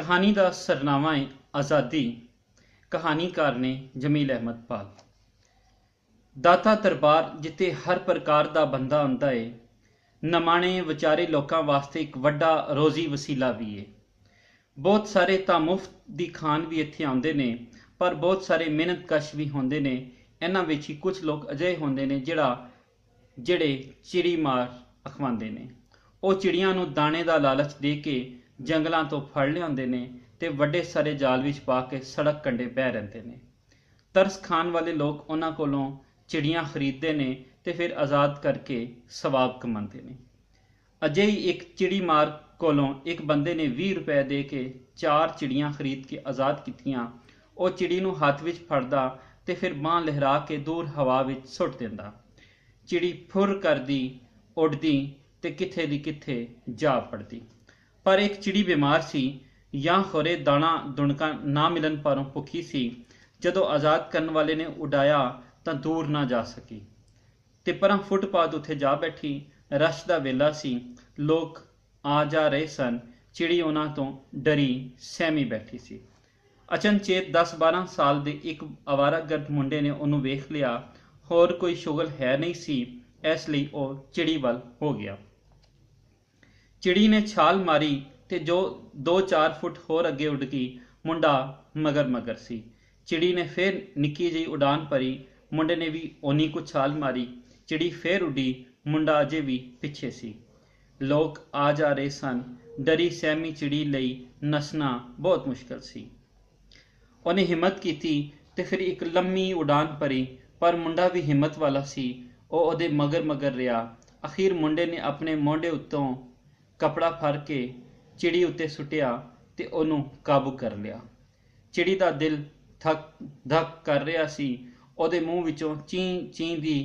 कहानी का सरनामा है आज़ादी। कहानीकार ने जमील अहमद पाल। दाता दरबार जिते हर प्रकार का बंदा आंदा है, नमाणे विचारे लोगों वास्ते एक वड्डा रोजी वसीला भी है। बहुत सारे तां मुफ्त दी खान भी इत्थे आउंदे ने, पर बहुत सारे मेहनत कश भी होंदे ने। इन्हां विच ही कुछ लोग अजिहे होंदे ने ਜਿਹੜੇ चिड़ी मार अखवांदे ने। ਉਹ चिड़ियां नूं दाणे ਦਾ लालच दे के जंगलों तो फड़ लियाउंदे ने ते वड्डे सारे जाल विच पा के सड़क कंढे बह रहिंदे ने। तरस खान वाले लोग उन्हां कोलों चिड़ियां खरीदते ने ते फिर आज़ाद करके सवाब कमाते ने। अजे ही एक चिड़ी मार कोलों एक बंदे ने 20 रुपए दे के 4 चिड़ियां खरीद के आज़ाद कीतियां। ਉਹ चिड़ी नूं हथ विच फड़दा ते फिर बांह लहरा के दूर हवा विच सुट दिंदा। चिड़ी फुर करदी उड़दी ते किथे दी किथे जा पड़दी। पर एक चिड़ी बीमार सी, या खोरे दाना दुणका ना मिलन पारों भुखी सी। जदों आज़ाद करने वाले ने उड़ाया तां दूर ना जा सकी ते परां फुटपाथ उत्थे जा बैठी। रश दा वेला सी, लोग आ जा रहे सन। चिड़ी उन्हां तो डरी सहमी बैठी सी। अचनचेत 10-12 साल दे एक आवारागर्द मुंडे ने उन्होंने वेख लिया। होर कोई शुगल है नहीं सी, इसलिए वह चिड़ी वल हो गया। चिड़ी ने छाल मारी ते जो 2-4 फुट होर अगे उड़ गई। मुंडा मगर मगर सी। चिड़ी ने फिर निक्की जी उड़ान भरी। मुंडे ने भी ओनी को छाल मारी। चिड़ी फिर उड़ी। मुंडा अजे भी पिछे सी। लोग आ जा रहे सन। डरी सहमी चिड़ी लई नसना बहुत मुश्किल सी। उन्हें हिम्मत की ते फिर एक लम्मी उड़ान भरी, पर मुंडा भी हिम्मत वाला सी। ਉਹ ਉਹਦੇ मगर मगर ਰਿਹਾ। अखीर मुंडे ने अपने मोढे उत्तों कपड़ा फड़ के चिड़ी उत्ते सुटिया ते ਉਹਨੂੰ काबू कर लिया। चिड़ी ਦਾ दिल धक कर रहा सी। ਉਹਦੇ ਮੂੰਹ ਵਿੱਚੋਂ चीं चीं ਦੀ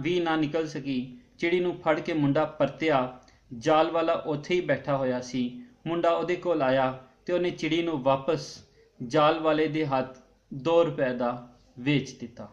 ਵੀ ਨਾ ਨਿਕਲ ਸਕੀ। चिड़ी ਨੂੰ ਫੜ ਕੇ ਮੁੰਡਾ ਪਰਤਿਆ। जाल वाला ਉੱਥੇ ਹੀ ਬੈਠਾ ਹੋਇਆ ਸੀ। ਮੁੰਡਾ ਉਹਦੇ ਕੋਲ ਆਇਆ ਤੇ ਉਹਨੇ चिड़ी ਨੂੰ ਵਾਪਸ जाल वाले ਦੇ ਹੱਥ 2 रुपए ਦਾ ਵੇਚ ਦਿੱਤਾ।